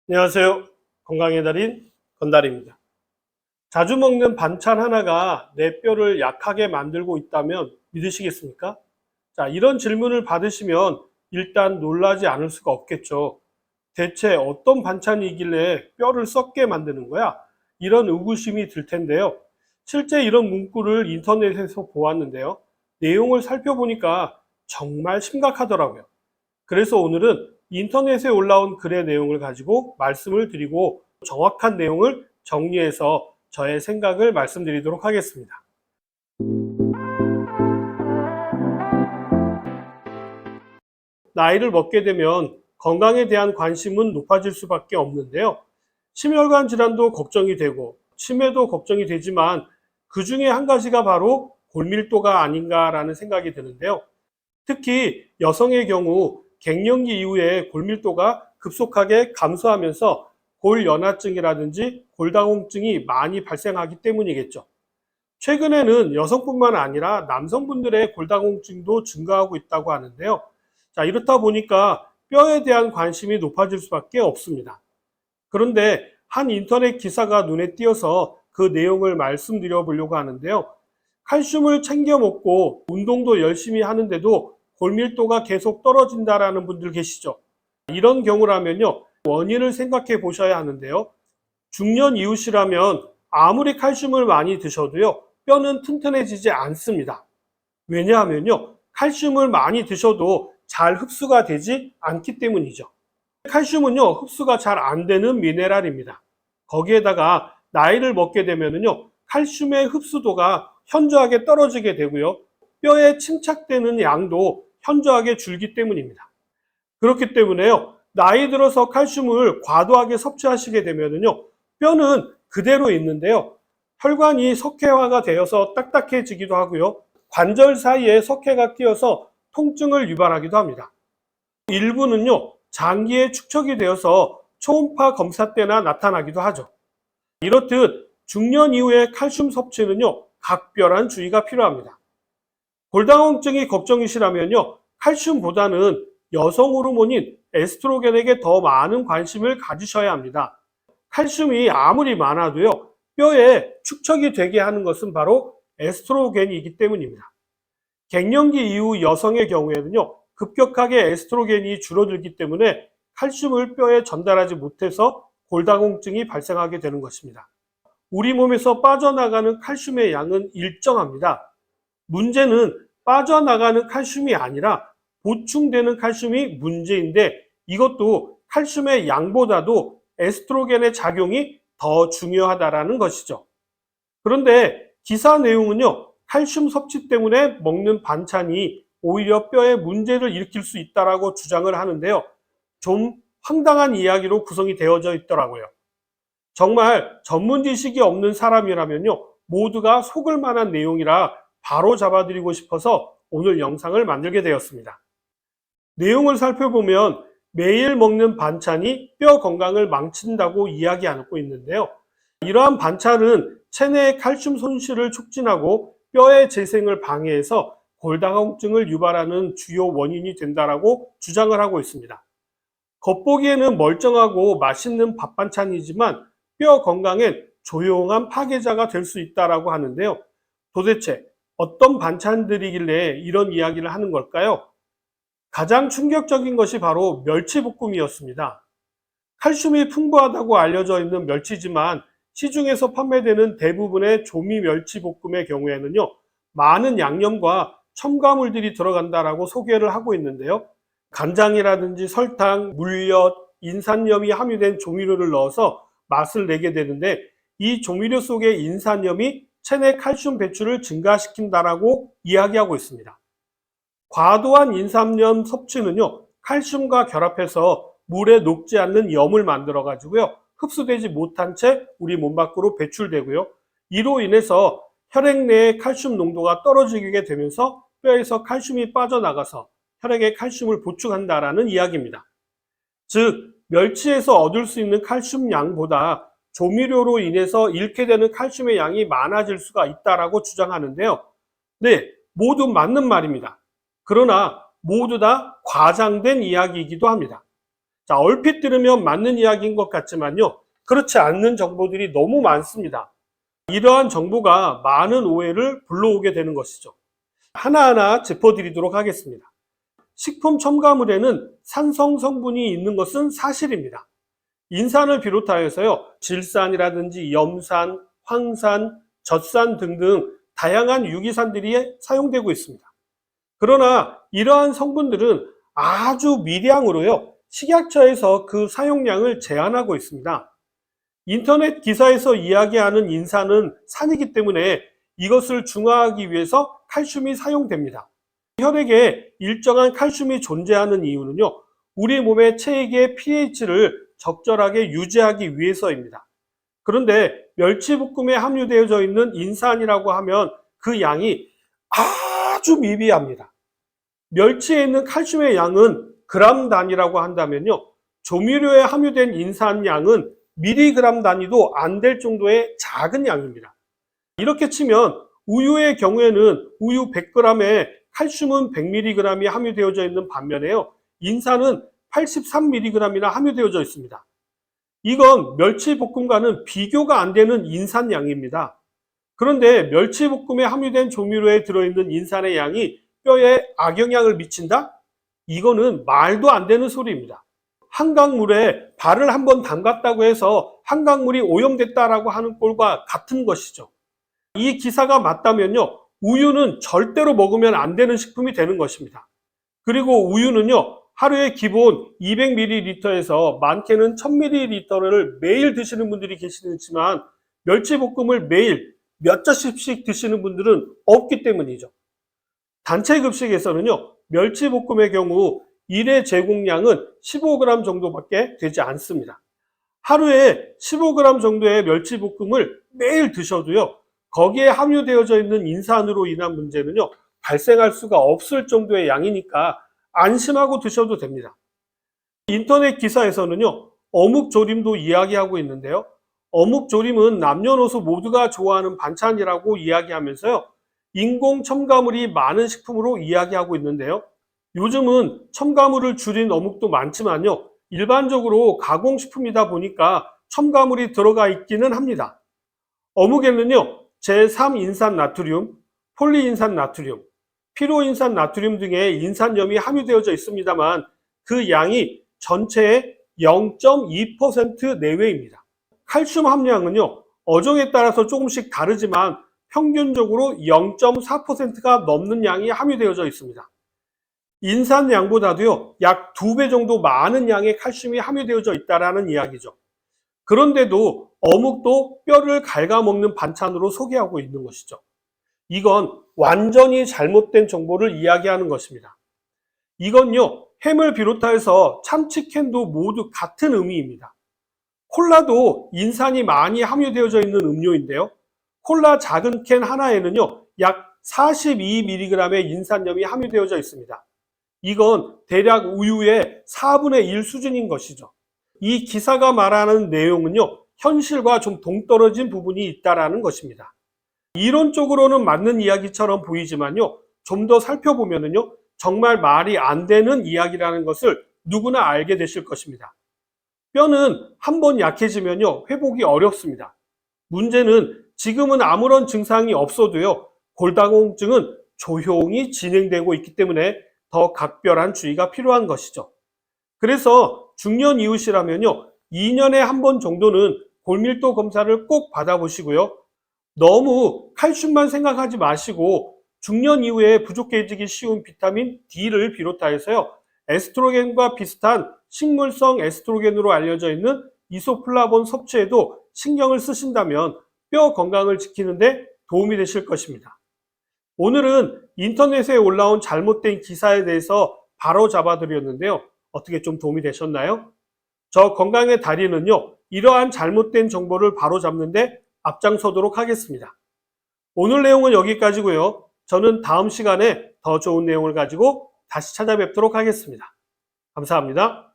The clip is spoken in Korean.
안녕하세요. 건강의 달인 건달입니다. 자주 먹는 반찬 하나가 내 뼈를 약하게 만들고 있다면 믿으시겠습니까? 자, 이런 질문을 받으시면 일단 놀라지 않을 수가 없겠죠. 대체 어떤 반찬이길래 뼈를 썩게 만드는 거야? 이런 의구심이 들 텐데요. 실제 이런 문구를 인터넷에서 보았는데요. 내용을 살펴보니까 정말 심각하더라고요. 그래서 오늘은 인터넷에 올라온 글의 내용을 가지고 말씀을 드리고 정확한 내용을 정리해서 저의 생각을 말씀드리도록 하겠습니다. 나이를 먹게 되면 건강에 대한 관심은 높아질 수밖에 없는데요. 심혈관 질환도 걱정이 되고 치매도 걱정이 되지만 그 중에 한 가지가 바로 골밀도가 아닌가라는 생각이 드는데요. 특히 여성의 경우 갱년기 이후에 골밀도가 급속하게 감소하면서 골연화증이라든지 골다공증이 많이 발생하기 때문이겠죠. 최근에는 여성뿐만 아니라 남성분들의 골다공증도 증가하고 있다고 하는데요. 자, 이렇다 보니까 뼈에 대한 관심이 높아질 수밖에 없습니다. 그런데 한 인터넷 기사가 눈에 띄어서 그 내용을 말씀드려 보려고 하는데요. 칼슘을 챙겨 먹고 운동도 열심히 하는데도 골밀도가 계속 떨어진다라는 분들 계시죠. 이런 경우라면요. 원인을 생각해 보셔야 하는데요. 중년 이후시라면 아무리 칼슘을 많이 드셔도요. 뼈는 튼튼해지지 않습니다. 왜냐하면요. 칼슘을 많이 드셔도 잘 흡수가 되지 않기 때문이죠. 칼슘은요. 흡수가 잘 안 되는 미네랄입니다. 거기에다가 나이를 먹게 되면요. 칼슘의 흡수도가 현저하게 떨어지게 되고요. 뼈에 침착되는 양도 현저하게 줄기 때문입니다. 그렇기 때문에요. 나이 들어서 칼슘을 과도하게 섭취하시게 되면요. 뼈는 그대로 있는데요. 혈관이 석회화가 되어서 딱딱해지기도 하고요. 관절 사이에 석회가 끼어서 통증을 유발하기도 합니다. 일부는요. 장기에 축적이 되어서 초음파 검사 때나 나타나기도 하죠. 이렇듯 중년 이후의 칼슘 섭취는요. 각별한 주의가 필요합니다. 골다공증이 걱정이시라면요. 칼슘보다는 여성 호르몬인 에스트로겐에게 더 많은 관심을 가지셔야 합니다. 칼슘이 아무리 많아도요. 뼈에 축적이 되게 하는 것은 바로 에스트로겐이기 때문입니다. 갱년기 이후 여성의 경우에는요. 급격하게 에스트로겐이 줄어들기 때문에 칼슘을 뼈에 전달하지 못해서 골다공증이 발생하게 되는 것입니다. 우리 몸에서 빠져나가는 칼슘의 양은 일정합니다. 문제는 빠져나가는 칼슘이 아니라 보충되는 칼슘이 문제인데 이것도 칼슘의 양보다도 에스트로겐의 작용이 더 중요하다라는 것이죠. 그런데 기사 내용은요. 칼슘 섭취 때문에 먹는 반찬이 오히려 뼈에 문제를 일으킬 수 있다라고 주장을 하는데요. 좀 황당한 이야기로 구성이 되어져 있더라고요. 정말 전문 지식이 없는 사람이라면요. 모두가 속을 만한 내용이라 바로 잡아드리고 싶어서 오늘 영상을 만들게 되었습니다. 내용을 살펴보면 매일 먹는 반찬이 뼈 건강을 망친다고 이야기하고 있는데요. 이러한 반찬은 체내의 칼슘 손실을 촉진하고 뼈의 재생을 방해해서 골다공증을 유발하는 주요 원인이 된다라고 주장을 하고 있습니다. 겉보기에는 멀쩡하고 맛있는 밥 반찬이지만 뼈 건강엔 조용한 파괴자가 될 수 있다라고 하는데요. 도대체 어떤 반찬들이길래 이런 이야기를 하는 걸까요? 가장 충격적인 것이 바로 멸치볶음이었습니다. 칼슘이 풍부하다고 알려져 있는 멸치지만 시중에서 판매되는 대부분의 조미 멸치볶음의 경우에는요, 많은 양념과 첨가물들이 들어간다라고 소개를 하고 있는데요. 간장이라든지 설탕, 물엿, 인산염이 함유된 조미료를 넣어서 맛을 내게 되는데 이 조미료 속의 인산염이 체내 칼슘 배출을 증가시킨다라고 이야기하고 있습니다. 과도한 인삼염 섭취는요, 칼슘과 결합해서 물에 녹지 않는 염을 만들어 가지고요, 흡수되지 못한 채 우리 몸 밖으로 배출되고요. 이로 인해서 혈액 내의 칼슘 농도가 떨어지게 되면서 뼈에서 칼슘이 빠져나가서 혈액에 칼슘을 보충한다라는 이야기입니다. 즉, 멸치에서 얻을 수 있는 칼슘 양보다 조미료로 인해서 잃게 되는 칼슘의 양이 많아질 수가 있다라고 주장하는데요. 네, 모두 맞는 말입니다. 그러나 모두 다 과장된 이야기이기도 합니다. 자, 얼핏 들으면 맞는 이야기인 것 같지만요. 그렇지 않는 정보들이 너무 많습니다. 이러한 정보가 많은 오해를 불러오게 되는 것이죠. 하나하나 짚어드리도록 하겠습니다. 식품 첨가물에는 산성 성분이 있는 것은 사실입니다. 인산을 비롯하여서요, 질산이라든지 염산, 황산, 젖산 등등 다양한 유기산들이 사용되고 있습니다. 그러나 이러한 성분들은 아주 미량으로요, 식약처에서 그 사용량을 제한하고 있습니다. 인터넷 기사에서 이야기하는 인산은 산이기 때문에 이것을 중화하기 위해서 칼슘이 사용됩니다. 혈액에 일정한 칼슘이 존재하는 이유는요, 우리 몸의 체액의 pH를 적절하게 유지하기 위해서입니다. 그런데 멸치볶음에 함유되어져 있는 인산이라고 하면 그 양이 아주 미비합니다. 멸치에 있는 칼슘의 양은 그램 단위라고 한다면요, 조미료에 함유된 인산 양은 미리그램 단위도 안 될 정도의 작은 양입니다. 이렇게 치면 우유의 경우에는 우유 100g에 칼슘은 100mg이 함유되어져 있는 반면에요, 인산은 83mg이나 함유되어져 있습니다. 이건 멸치볶음과는 비교가 안 되는 인산 양입니다. 그런데 멸치볶음에 함유된 조미료에 들어있는 인산의 양이 뼈에 악영향을 미친다? 이거는 말도 안 되는 소리입니다. 한강물에 발을 한번 담갔다고 해서 한강물이 오염됐다라고 하는 꼴과 같은 것이죠. 이 기사가 맞다면요, 우유는 절대로 먹으면 안 되는 식품이 되는 것입니다. 그리고 우유는요, 하루에 기본 200ml에서 많게는 1000ml를 매일 드시는 분들이 계시지만 멸치볶음을 매일 몇 젓씩 드시는 분들은 없기 때문이죠. 단체 급식에서는요, 멸치볶음의 경우 1회 제공량은 15g 정도밖에 되지 않습니다. 하루에 15g 정도의 멸치볶음을 매일 드셔도요, 거기에 함유되어져 있는 인산으로 인한 문제는요, 발생할 수가 없을 정도의 양이니까 안심하고 드셔도 됩니다. 인터넷 기사에서는요, 어묵조림도 이야기하고 있는데요, 어묵조림은 남녀노소 모두가 좋아하는 반찬이라고 이야기하면서요, 인공 첨가물이 많은 식품으로 이야기하고 있는데요, 요즘은 첨가물을 줄인 어묵도 많지만요, 일반적으로 가공식품이다 보니까 첨가물이 들어가 있기는 합니다. 어묵에는요, 제3인산 나트륨, 폴리인산 나트륨, 피로인산 나트륨 등의 인산염이 함유되어져 있습니다만 그 양이 전체의 0.2% 내외입니다. 칼슘 함량은요, 어종에 따라서 조금씩 다르지만 평균적으로 0.4%가 넘는 양이 함유되어져 있습니다. 인산 양보다도요, 약 2배 정도 많은 양의 칼슘이 함유되어져 있다는 이야기죠. 그런데도 어묵도 뼈를 갉아먹는 반찬으로 소개하고 있는 것이죠. 이건 완전히 잘못된 정보를 이야기하는 것입니다. 이건요, 햄을 비롯해서 참치캔도 모두 같은 의미입니다. 콜라도 인산이 많이 함유되어져 있는 음료인데요, 콜라 작은 캔 하나에는요, 약 42mg의 인산염이 함유되어져 있습니다. 이건 대략 우유의 4분의 1 수준인 것이죠. 이 기사가 말하는 내용은요, 현실과 좀 동떨어진 부분이 있다는 것입니다. 이론적으로는 맞는 이야기처럼 보이지만요, 좀 더 살펴보면요, 정말 말이 안 되는 이야기라는 것을 누구나 알게 되실 것입니다. 뼈는 한번 약해지면요, 회복이 어렵습니다. 문제는 지금은 아무런 증상이 없어도요, 골다공증은 조용히 진행되고 있기 때문에 더 각별한 주의가 필요한 것이죠. 그래서 중년 이웃이라면요, 2년에 한 번 정도는 골밀도 검사를 꼭 받아보시고요, 너무 칼슘만 생각하지 마시고 중년 이후에 부족해지기 쉬운 비타민 D를 비롯하여서요, 에스트로겐과 비슷한 식물성 에스트로겐으로 알려져 있는 이소플라본 섭취에도 신경을 쓰신다면 뼈 건강을 지키는데 도움이 되실 것입니다. 오늘은 인터넷에 올라온 잘못된 기사에 대해서 바로 잡아드렸는데요, 어떻게 좀 도움이 되셨나요? 저 건강의 달인은요, 이러한 잘못된 정보를 바로 잡는데 앞장서도록 하겠습니다. 오늘 내용은 여기까지고요. 저는 다음 시간에 더 좋은 내용을 가지고 다시 찾아뵙도록 하겠습니다. 감사합니다.